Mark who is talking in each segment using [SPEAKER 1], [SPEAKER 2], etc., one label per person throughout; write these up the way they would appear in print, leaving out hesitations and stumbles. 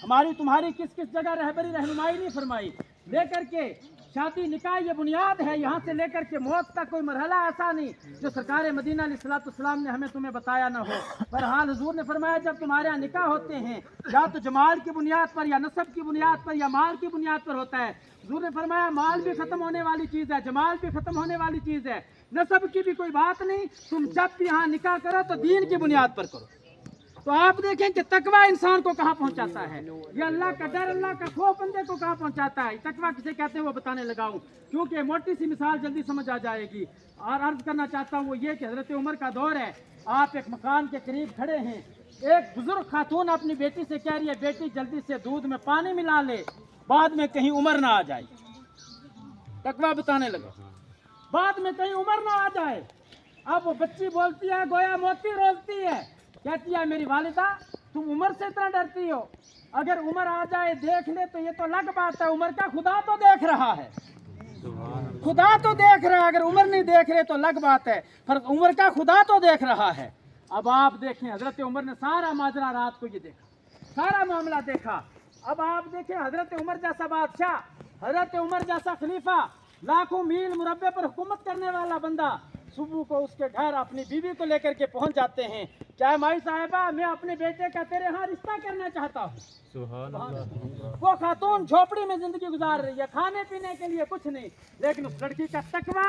[SPEAKER 1] हमारी तुम्हारी किस किस जगह रहबरी रहनुमाई नहीं फरमाई। लेकर के शादी निकाह ये बुनियाद है, यहाँ से लेकर के मौत तक कोई मरहला ऐसा नहीं जो सरकार मदीना अलैहिस्सलाम ने हमें तुम्हें बताया ना हो। बहरहाल हुजूर ने फरमाया जब तुम्हारे यहाँ निकाह होते हैं या तो जमाल की बुनियाद पर या नसब की बुनियाद पर या माल की बुनियाद पर होता है। हुजूर ने फरमाया माल भी खत्म होने वाली चीज़ है, जमाल भी खत्म होने वाली चीज़ है, नसब की भी कोई बात नहीं। तुम जब भी यहाँ निकाह करो तो दीन की बुनियाद पर करो। तो आप देखें कि तकवा इंसान को कहाँ पहुँचाता है, ये अल्लाह का डर, अल्लाह का खौफ बंदे को कहाँ पहुँचाता है। तकवा किसे कहते हैं वो बताने लगा हूँ, क्योंकि मोटी सी मिसाल जल्दी समझ आ जाएगी। और अर्ज करना चाहता हूँ वो ये कि हज़रत उमर का दौर है, आप एक मकान के करीब खड़े हैं, एक बुजुर्ग खातून अपनी बेटी से कह रही है बेटी जल्दी से दूध में पानी मिला ले, बाद में कहीं उम्र ना आ जाए। तकवा बताने लगा, बाद में कहीं उम्र ना आ जाए। अब वो बच्ची बोलती है गोया मोती रोलती है, कहती है मेरी वालिदा तुम उम्र से इतना डरती हो, अगर उम्र आ जाए देख ले तो ये तो अलग बात है, उम्र का खुदा तो देख रहा है, खुदा तो देख रहा है, अगर उम्र नहीं देख रहे तो अलग बात है, पर उम्र का खुदा तो देख रहा है। अब आप देखें हजरत उमर ने सारा माजरा रात को ये देखा, सारा मामला देखा। अब आप देखें हजरत उमर जैसा बादशाह, हजरत उमर जैसा खलीफा, लाखों मील मुरब्बे पर हुकूमत करने वाला बंदा, सुबह को उसके घर अपनी बीवी को लेकर के पहुंच जाते हैं, क्या माई साहिबा मैं अपने बेटे का तेरे यहाँ रिश्ता करना चाहता हूँ। वो खातून झोपड़ी में जिंदगी गुजार रही है, खाने पीने के लिए कुछ नहीं, लेकिन उस लड़की का तकवा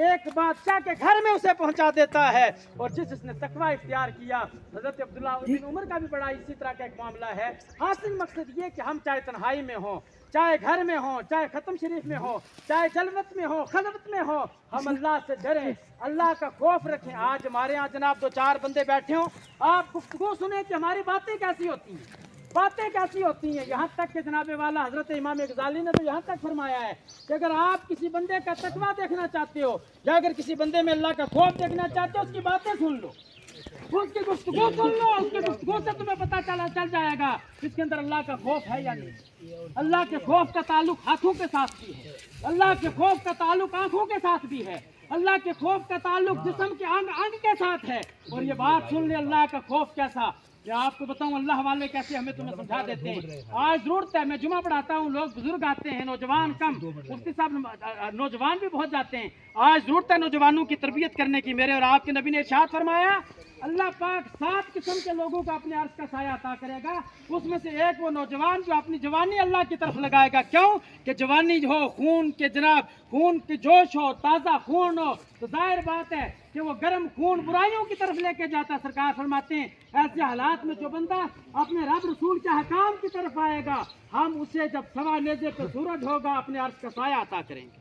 [SPEAKER 1] एक बादशाह के घर में उसे पहुंचा देता है। और जिसने तकवा इख्तियार किया, हजरत अब्दुल्लाह बिन उमर का भी बड़ा इसी तरह का एक मामला है। हासिल मकसद ये कि हम चाहे तन्हाई में हो, चाहे घर में हो, चाहे खत्म शरीफ में हो, चाहे जलवत में हो, खलवत में हो, हम अल्लाह से डरें, अल्लाह का खौफ रखें। आज हमारे यहाँ जनाब दो चार बंदे बैठे हों, आप गुफ्तगू सुने कि हमारी बातें कैसी होती हैं, बातें कैसी होती हैं। यहाँ तक कि जनाब वाला हजरत इमाम गजाली ने तो यहाँ तक फरमाया है कि अगर आप किसी बंदे का तकवा देखना चाहते हो या अगर किसी बंदे में अल्लाह का खौफ देखना चाहते हो, उसकी बातें सुन लो, उसकी गुफ्तगू सुन लो, उसकी गुफ्तगू से तुम्हें पता चल जाएगा इसके अंदर अल्लाह का खौफ है या नहीं। अल्लाह के खौफ का ताल्लुक हाथों के साथ भी है, अल्लाह के खौफ का ताल्लुक आंखों के साथ भी है, अल्लाह के खौफ का ताल्लुक जिस्म के अंग अंग के साथ है। और ये बात सुन ले अल्लाह का खौफ कैसा, मैं आपको बताऊं अल्लाह वाले कैसे हमें तुम्हें समझा देते हैं। आज जरूरत है, मैं जुमा पढ़ाता हूँ, लोग बुजुर्ग आते हैं, नौजवान कम, मुफ्ती साहब नौजवान भी बहुत जाते हैं। आज जरूरत है नौजवानों की तरबियत करने की। मेरे और आपके नबी ने इरशाद फरमाया अल्लाह पाक 7 किस्म के लोगों को अपने अर्श का साया अता करेगा, उसमें से एक वो नौजवान जो अपनी जवानी अल्लाह की तरफ लगाएगा। क्यों कि जवानी हो, खून के जनाब खून के जोश हो, ताज़ा खून हो, तो जाहिर बात है कि वो गर्म खून बुराइयों की तरफ लेके जाता है। सरकार फरमाते हैं ऐसे हालात में जो बंदा अपने रब रसूल के हकाम की तरफ आएगा, हम उसे जब सवा नेज़े पे सूरज होगा अपने अर्श का साया अता करेंगे,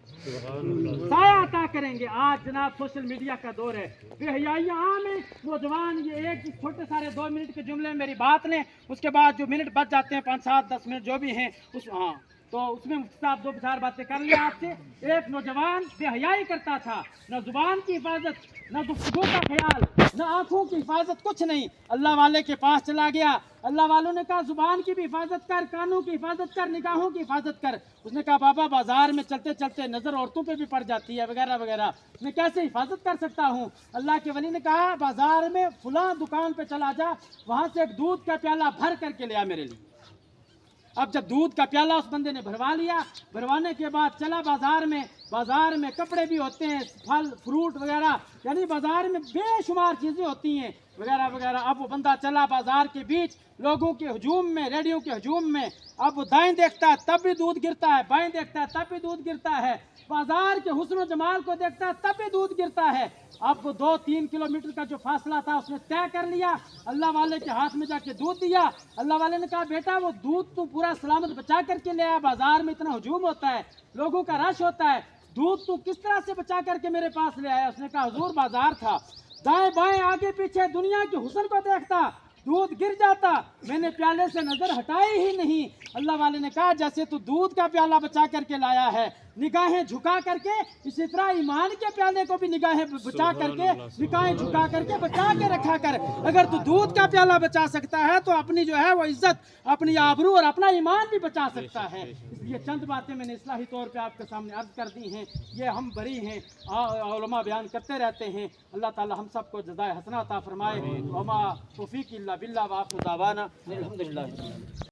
[SPEAKER 1] साया अता करेंगे। आज जनाब सोशल मीडिया का दौर है, बेहयाइयाँ आम है। नौजवान ये एक छोटे सारे 2 मिनट के जुमले में मेरी बात लें, उसके बाद जो मिनट बच जाते हैं 5, 7, 10 मिनट जो भी हैं उस तो उसमें मुफ्ती साहब 2-4 बातें कर लिया आपसे। एक नौजवान बेहयाई करता था, न जुबान की हिफाजत, न गुफ्तगू का ख्याल, न आँखों की हिफाजत, कुछ नहीं। अल्लाह वाले के पास चला गया, अल्लाह वालों ने कहा जुबान की भी हिफाजत कर, कानों की हिफाजत कर, निगाहों की हिफाजत कर। उसने कहा बाबा बाजार में चलते चलते नज़र औरतों पे भी पड़ जाती है वगैरह वगैरह, मैं कैसे हिफाजत कर सकता हूँ। अल्लाह के वली ने कहा बाजार में फलां दुकान पे चला जा, वहाँ से एक दूध का प्याला भर करके ले आ मेरे लिए। अब जब दूध का प्याला उस बंदे ने भरवा लिया, भरवाने के बाद चला बाजार में कपड़े भी होते हैं, फल फ्रूट वगैरह, यानी बाजार में बेशुमार चीज़ें होती हैं वगैरह वगैरह। अब वो बंदा चला बाजार के बीच लोगों के हजूम में, रेडियो के हजूम में, अब वो दाएं देखता है तब भी दूध गिरता है, बाएं देखता है तब भी दूध गिरता है, बाजार के हुस्न जमाल को देखता है तब भी दूध गिरता है। अब वो 2-3 किलोमीटर का जो फासला था उसने तय कर लिया, अल्लाह वाले के हाथ में जाके दूध दिया। अल्लाह वाले ने कहा बेटा वो दूध तू पूरा सलामत बचा करके ले आया, बाजार में इतना हजूम होता है, लोगों का रश होता है, दूध तू किस तरह से बचा करके मेरे पास ले आया। उसने कहा हुजूर बाजार था, दाएं बाएं आगे पीछे दुनिया के हुस्न को देखता, दूध गिर जाता, मैंने प्याले से नजर हटाई ही नहीं। अल्लाह वाले ने कहा जैसे तू दूध का प्याला बचा करके लाया है, निगाहें झुका करके इसी तरह ईमान के प्याले को भी निगाहें बचा करके, निगाहें झुका करके बचा के रखा कर। अगर तू दूध का प्याला बचा सकता है तो अपनी जो है वो इज्जत, अपनी आबरू और अपना ईमान भी बचा सकता है। इसलिए चंद बातें मैंने इस्लाही तौर पे आपके सामने अर्ज कर दी हैं, ये हम बरी हैं, उलमा बयान करते रहते हैं। अल्लाह ताला हम सबको जज़ाए हसना अता फरमाए। वमा तौफीक इल्ला बिल्लाह व आखिरु दावाना अल्हम्दुलिल्लाह।